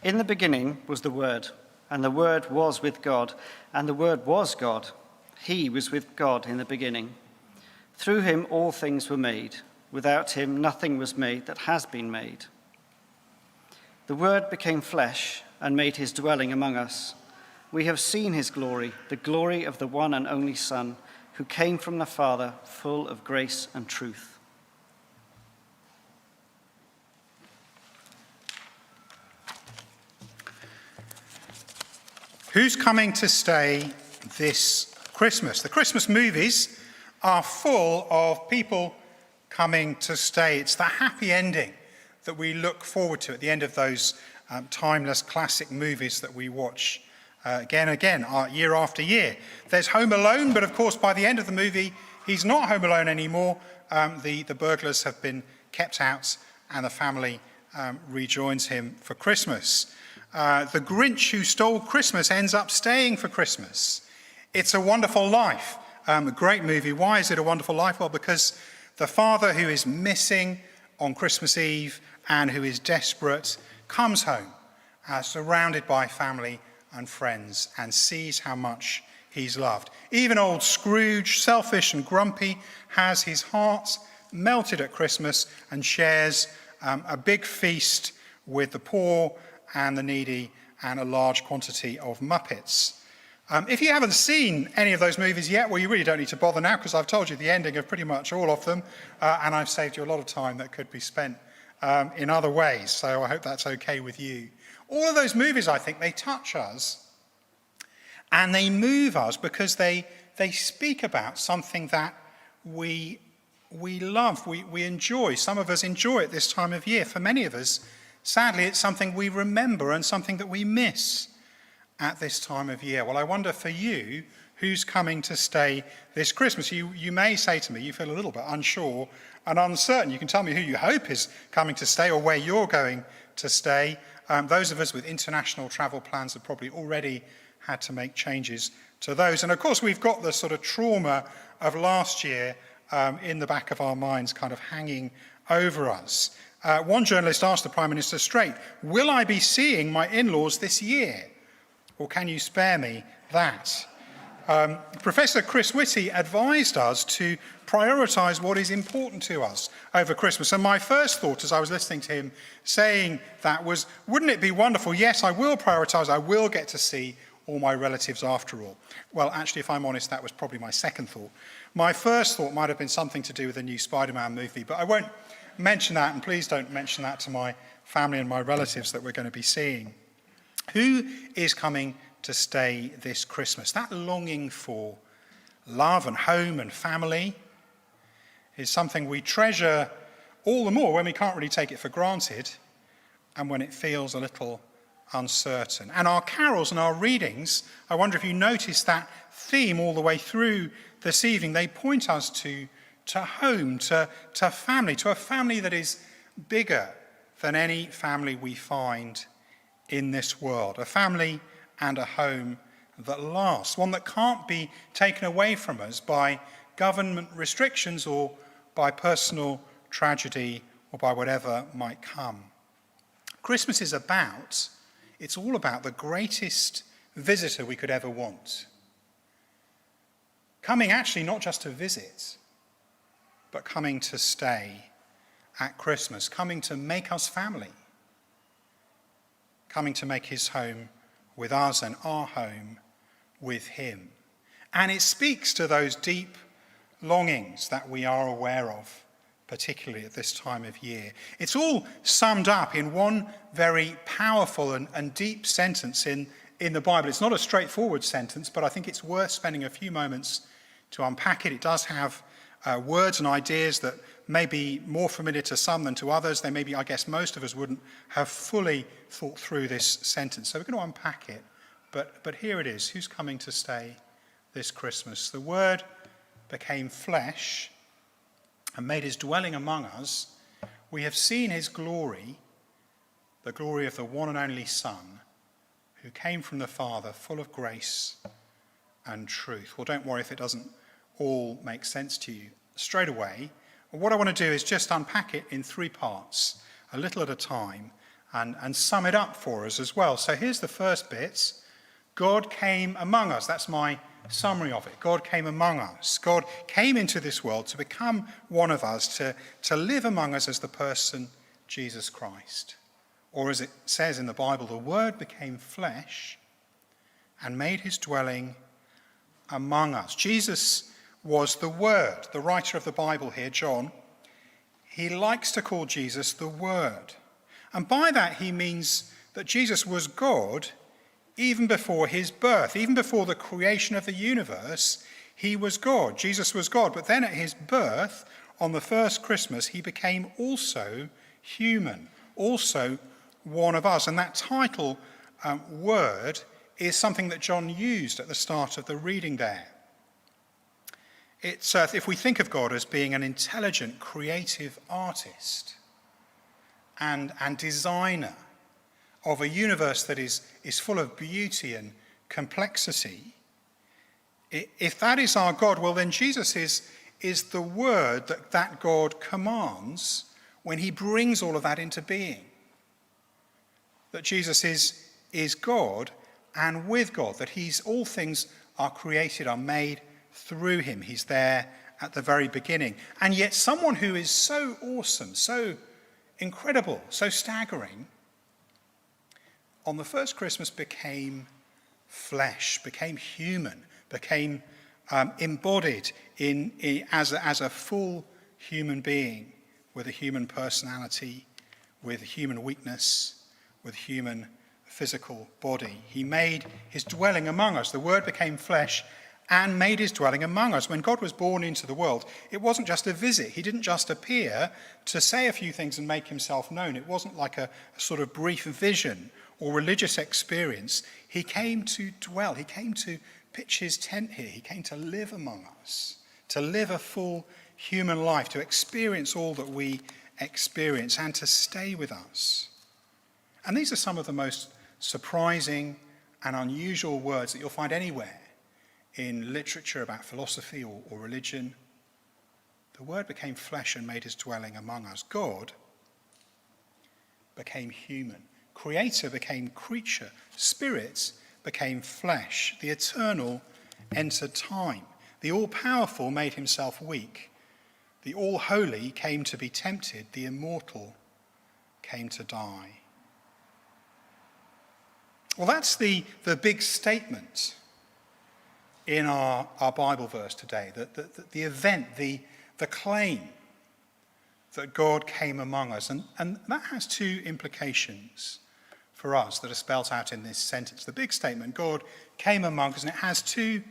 In the beginning was the Word, and the Word was with God, and the Word was God. He was with God in the beginning. Through him all things were made. Without him nothing was made that has been made. The Word became flesh and made his dwelling among us. We have seen his glory, the glory of the one and only Son, who came from the Father, full of grace and truth. Who's coming to stay this Christmas? The Christmas movies are full of people coming to stay. It's the happy ending that we look forward to at the end of those timeless classic movies that we watch again and again, year after year. There's Home Alone, but of course by the end of the movie, he's not home alone anymore. The burglars have been kept out and the family rejoins him for Christmas. The Grinch Who Stole Christmas ends up staying for Christmas. It's a Wonderful Life, a great movie. Why is it a wonderful life? Well, because the father who is missing on Christmas Eve and who is desperate comes home, surrounded by family and friends, and sees how much he's loved. Even old Scrooge, selfish and grumpy, has his heart melted at Christmas and shares a big feast with the poor and the needy and a large quantity of Muppets. If you haven't seen any of those movies yet, well, you really don't need to bother now, because I've told you the ending of pretty much all of them, and I've saved you a lot of time that could be spent in other ways, so I hope that's okay with you. All of those movies, I think, they touch us and they move us because they speak about something that we love, we enjoy. Some of us enjoy it this time of year. For many of us, sadly, it's something we remember and something that we miss at this time of year. Well, I wonder for you, who's coming to stay this Christmas? You may say to me, you feel a little bit unsure and uncertain. You can tell me who you hope is coming to stay or where you're going to stay. Those of us with international travel plans have probably already had to make changes to those. And of course, we've got the sort of trauma of last year in the back of our minds kind of hanging over us. One journalist asked the Prime Minister straight, will I be seeing my in-laws this year? Or can you spare me that? Professor Chris Whitty advised us to prioritise what is important to us over Christmas. And my first thought as I was listening to him saying that was, wouldn't it be wonderful? Yes, I will prioritise. I will get to see all my relatives after all. Well, actually, if I'm honest, that was probably my second thought. My first thought might have been something to do with the new Spider-Man movie, but I won't mention that, and please don't mention that to my family and my relatives that we're going to be seeing. Who is coming to stay this Christmas? That longing for love and home and family is something we treasure all the more when we can't really take it for granted and when it feels a little uncertain. And our carols and our readings, I wonder if you notice that theme all the way through this evening. They point us to home, to family, to a family that is bigger than any family we find in this world. A family and a home that lasts, one that can't be taken away from us by government restrictions or by personal tragedy or by whatever might come. Christmas is it's all about the greatest visitor we could ever want. Coming actually not just to visit, but coming to stay at Christmas, coming to make us family, coming to make his home with us and our home with him. And it speaks to those deep longings that we are aware of, particularly at this time of year. It's all summed up in one very powerful and deep sentence in the Bible. It's not a straightforward sentence, but I think it's worth spending a few moments to unpack it. It does have words and ideas that may be more familiar to some than to others. They maybe, I guess, most of us wouldn't have fully thought through this sentence. So we're going to unpack it. But here it is. Who's coming to stay this Christmas? The Word became flesh and made his dwelling among us. We have seen his glory, the glory of the one and only Son, who came from the Father, full of grace and truth. Well, don't worry if it doesn't all make sense to you straight away. What I want to do is just unpack it in three parts, a little at a time, and sum it up for us as well. So here's the first bit. God came among us. That's my summary of it. God came among us. God came into this world to become one of us, to live among us as the person Jesus Christ. Or as it says in the Bible, the Word became flesh and made his dwelling among us. Jesus was the Word. The writer of the Bible here, John, he likes to call Jesus the Word. And by that he means that Jesus was God even before his birth. Even before the creation of the universe, he was God. Jesus was God. But then at his birth, on the first Christmas, he became also human, also one of us. And that title, Word, is something that John used at the start of the reading there. It's if we think of God as being an intelligent, creative artist and designer of a universe that is full of beauty and complexity, if that is our God, well then Jesus is the word that God commands when he brings all of that into being. That Jesus is God and with God, that all things are created, are made through him. He's there at the very beginning. And yet someone who is so awesome, so incredible, so staggering, on the first Christmas became flesh, became human, became embodied as a full human being with a human personality, with human weakness, with human physical body. He made his dwelling among us. The Word became flesh and made his dwelling among us. When God was born into the world, it wasn't just a visit. He didn't just appear to say a few things and make himself known. It wasn't like a sort of brief vision or religious experience. He came to dwell. He came to pitch his tent here. He came to live among us, to live a full human life, to experience all that we experience and to stay with us. And these are some of the most surprising and unusual words that you'll find anywhere in literature about philosophy or religion. The Word became flesh and made his dwelling among us. God became human. Creator became creature. Spirit became flesh. The eternal entered time. The all-powerful made himself weak. The all-holy came to be tempted. The immortal came to die. Well, that's the big statement in our Bible verse today, the event, the claim that God came among us. And that has two implications for us that are spelt out in this sentence. The big statement, God came among us, and it has two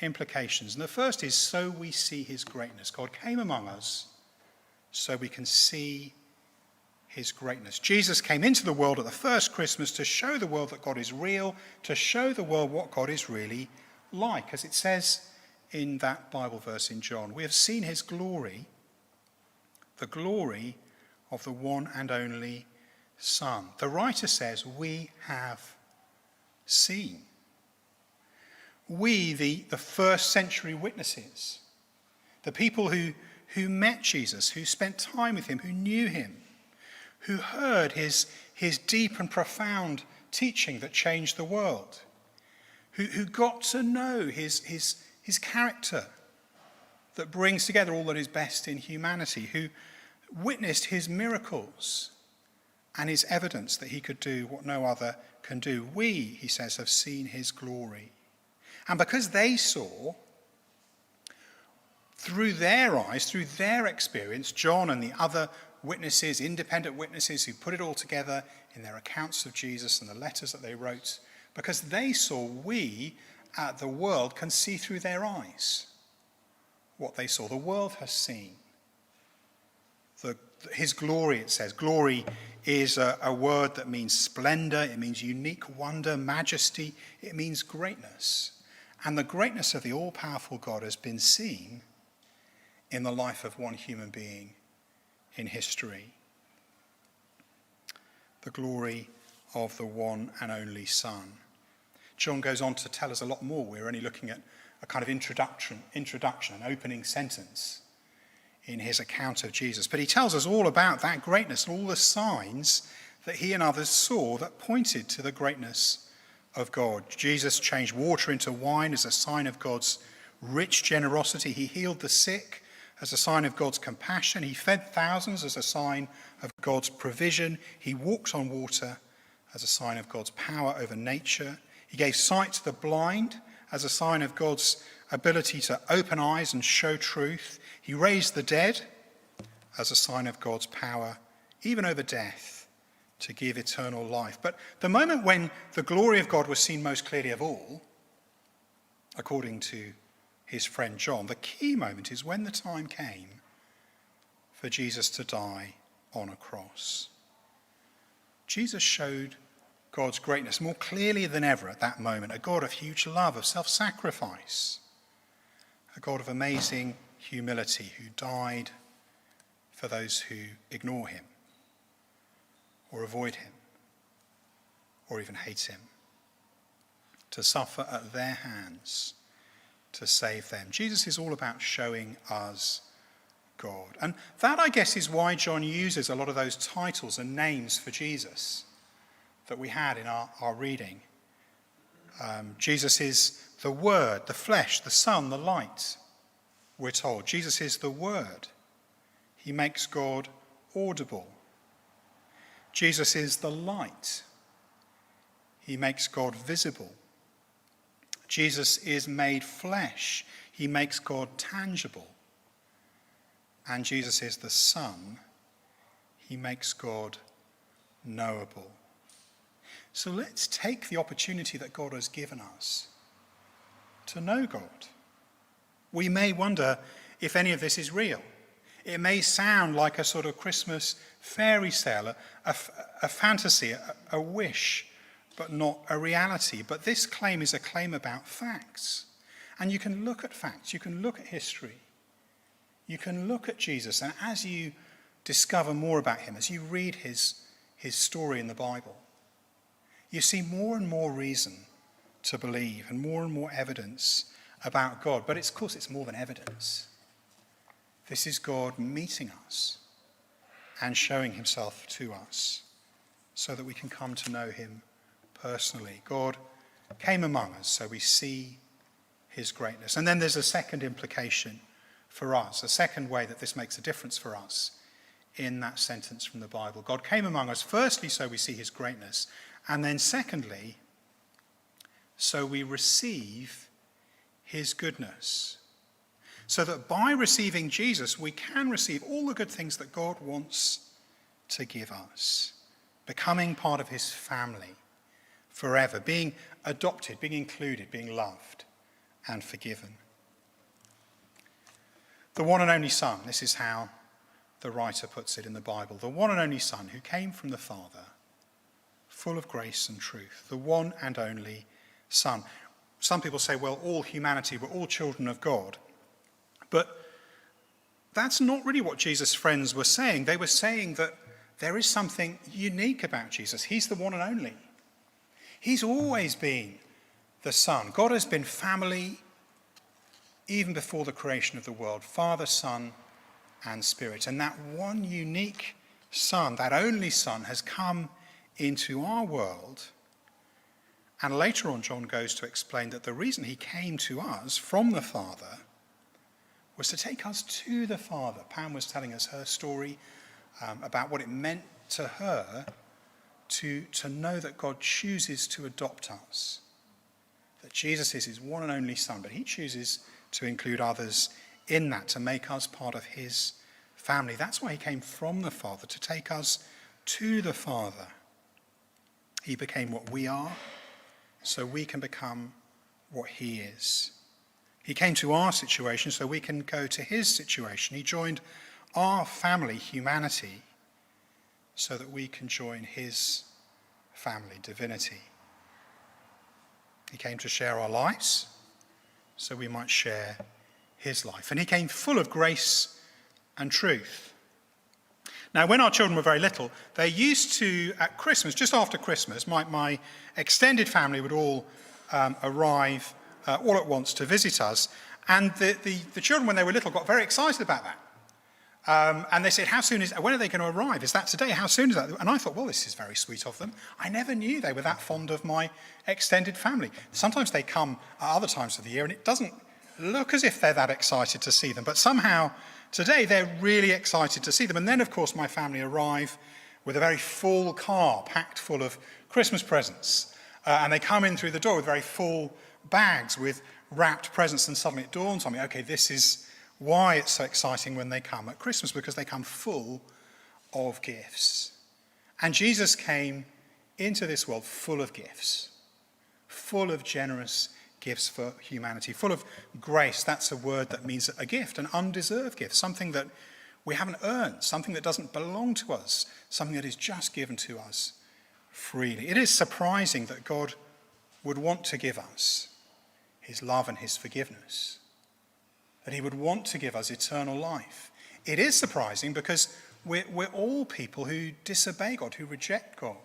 implications. And the first is, so we see his greatness. God came among us so we can see his greatness. Jesus came into the world at the first Christmas to show the world that God is real, to show the world what God is really like. As it says in that Bible verse in John, we have seen his glory, the glory of the one and only Son. The writer says, we have seen. We, the first century witnesses, the people who met Jesus, who spent time with him, who knew him, who heard his deep and profound teaching that changed the world, who got to know his character that brings together all that is best in humanity, who witnessed his miracles and his evidence that he could do what no other can do. We, he says, have seen his glory. And because they saw, through their eyes, through their experience, John and the other witnesses, independent witnesses who put it all together in their accounts of Jesus and the letters that they wrote, because they saw, we, the world, can see through their eyes what they saw. The world has seen his glory, it says. Glory is a word that means splendor, it means unique wonder, majesty, it means greatness. And the greatness of the all-powerful God has been seen in the life of one human being in history. The glory of the one and only Son. John goes on to tell us a lot more. We're only looking at a kind of introduction, an opening sentence in his account of Jesus. But he tells us all about that greatness, all the signs that he and others saw that pointed to the greatness of God. Jesus changed water into wine as a sign of God's rich generosity. He healed the sick as a sign of God's compassion. He fed thousands as a sign of God's provision. He walked on water as a sign of God's power over nature. He gave sight to the blind as a sign of God's ability to open eyes and show truth. He raised the dead as a sign of God's power, even over death, to give eternal life. But the moment when the glory of God was seen most clearly of all, according to his friend John, the key moment is when the time came for Jesus to die on a cross. Jesus showed God's greatness more clearly than ever at that moment, a God of huge love, of self-sacrifice, a God of amazing humility who died for those who ignore him or avoid him or even hate him, to suffer at their hands to save them. Jesus is all about showing us God. And that, I guess, is why John uses a lot of those titles and names for Jesus that we had in our reading. Jesus is the Word, the flesh, the Son, the light, we're told. Jesus is the Word. He makes God audible. Jesus is the light. He makes God visible. Jesus is made flesh. He makes God tangible. And Jesus is the Son. He makes God knowable. So let's take the opportunity that God has given us to know God. We may wonder if any of this is real. It may sound like a sort of Christmas fairy tale, a fantasy, a wish, but not a reality. But this claim is a claim about facts. And you can look at facts, you can look at history, you can look at Jesus, and as you discover more about him, as you read his story in the Bible, you see more and more reason to believe and more evidence about God. But of course, it's more than evidence. This is God meeting us and showing himself to us so that we can come to know him personally. God came among us, so we see his greatness. And then there's a second implication for us, a second way that this makes a difference for us in that sentence from the Bible. God came among us, firstly, so we see his greatness, and then secondly, so we receive his goodness. So that by receiving Jesus, we can receive all the good things that God wants to give us. Becoming part of his family forever, being adopted, being included, being loved and forgiven. The one and only Son, this is how the writer puts it in the Bible, the one and only Son who came from the Father, full of grace and truth, the one and only Son. Some people say, well, all humanity, we're all children of God. But that's not really what Jesus' friends were saying. They were saying that there is something unique about Jesus. He's the one and only. He's always been the Son. God has been family even before the creation of the world, Father, Son, and Spirit. And that one unique Son, that only Son, has come into our world. And later on, John goes to explain that the reason he came to us from the Father was to take us to the Father. Pam was telling us her story about what it meant to her to know that God chooses to adopt us, that Jesus is his one and only Son, but he chooses to include others in that, to make us part of his family. That's why he came from the Father, to take us to the Father. He became what we are, so we can become what he is. He came to our situation so we can go to his situation. He joined our family, humanity, so that we can join his family, divinity. He came to share our lives so we might share his life. And he came full of grace and truth. Now, when our children were very little, they used to, at Christmas, just after Christmas, my extended family would all arrive all at once to visit us. And the children, when they were little, got very excited about that. And they said, when are they going to arrive? Is that today? How soon is that? And I thought, well, this is very sweet of them. I never knew they were that fond of my extended family. Sometimes they come at other times of the year and it doesn't look as if they're that excited to see them. But somehow today they're really excited to see them. And then, of course, my family arrive with a very full car packed full of Christmas presents. And they come in through the door with very full bags with wrapped presents. And suddenly it dawns on me, okay, this is why it's so exciting when they come at Christmas, because they come full of gifts. And Jesus came into this world full of gifts, full of generous gifts for humanity, full of grace. That's a word that means a gift, an undeserved gift, something that we haven't earned, something that doesn't belong to us, something that is just given to us freely. It is surprising that God would want to give us his love and his forgiveness, that he would want to give us eternal life. It is surprising because we're all people who disobey God, who reject God.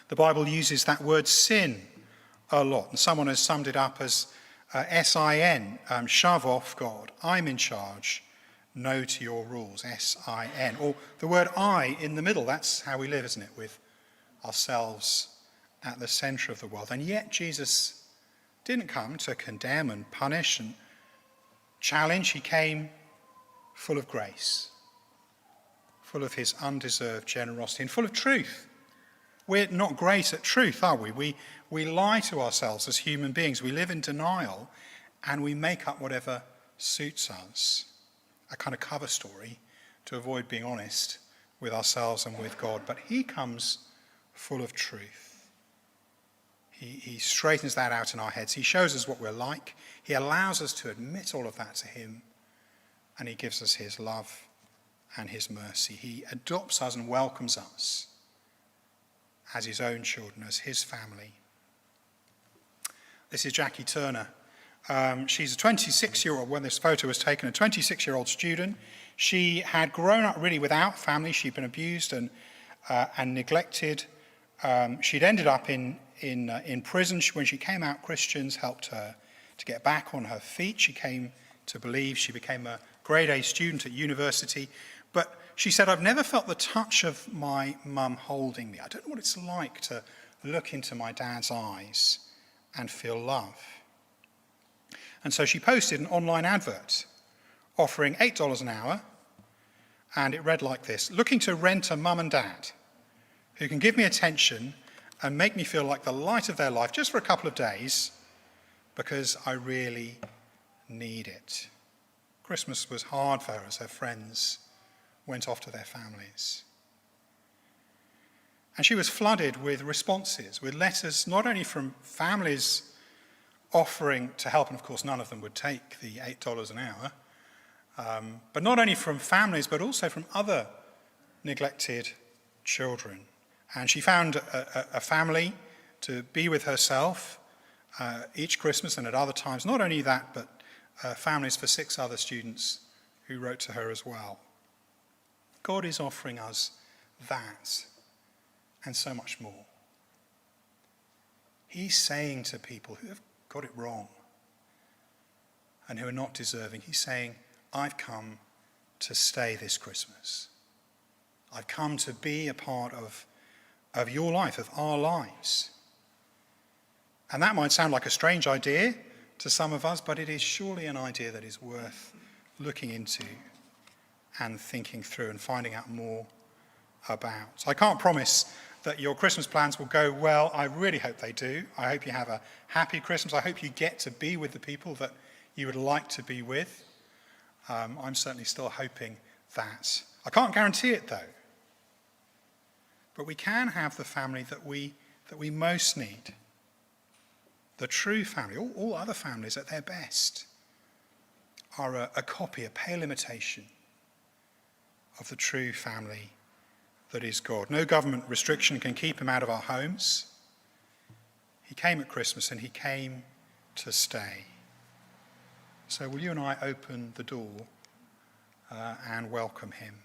The Bible uses that word sin a lot, and someone has summed it up as S-I-N, shove off God, I'm in charge, no to your rules, S-I-N. Or the word I in the middle, that's how we live, isn't it, with ourselves at the centre of the world. And yet Jesus didn't come to condemn and punish and challenge. He came full of grace, full of his undeserved generosity, and full of truth. We're not great at truth, are we? We lie to ourselves as human beings. We live in denial, and we make up whatever suits us, a kind of cover story to avoid being honest with ourselves and with God. But he comes full of truth. He straightens that out in our heads. He shows us what we're like. He allows us to admit all of that to him. And he gives us his love and his mercy. He adopts us and welcomes us as his own children, as his family. This is Jackie Turner. She's a 26-year-old, when this photo was taken, a 26-year-old student. She had grown up really without family. She'd been abused and neglected. She'd ended up in prison. When she came out, Christians helped her to get back on her feet. She came to believe. She became a grade A student at university. But she said, I've never felt the touch of my mum holding me. I don't know what it's like to look into my dad's eyes and feel love. And so she posted an online advert offering $8 an hour. And it read like this: looking to rent a mum and dad who can give me attention and make me feel like the light of their life just for a couple of days, because I really need it. Christmas was hard for her as her friends went off to their families. And she was flooded with responses, with letters not only from families offering to help, and of course none of them would take the $8 an hour, but not only from families, but also from other neglected children. And she found a family to be with herself each Christmas and at other times. Not only that, but families for 6 other students who wrote to her as well. God is offering us that and so much more. He's saying to people who have got it wrong and who are not deserving, he's saying, I've come to stay this Christmas. I've come to be a part of your life, of our lives. And that might sound like a strange idea to some of us, but it is surely an idea that is worth looking into and thinking through and finding out more about. I can't promise that your Christmas plans will go well. I really hope they do. I hope you have a happy Christmas. I hope you get to be with the people that you would like to be with. I'm certainly still hoping that. I can't guarantee it, though. But we can have the family that we most need. The true family. All other families at their best are a copy, a pale imitation of the true family that is God. No government restriction can keep him out of our homes. He came at Christmas and he came to stay. So will you and I open the door and welcome him?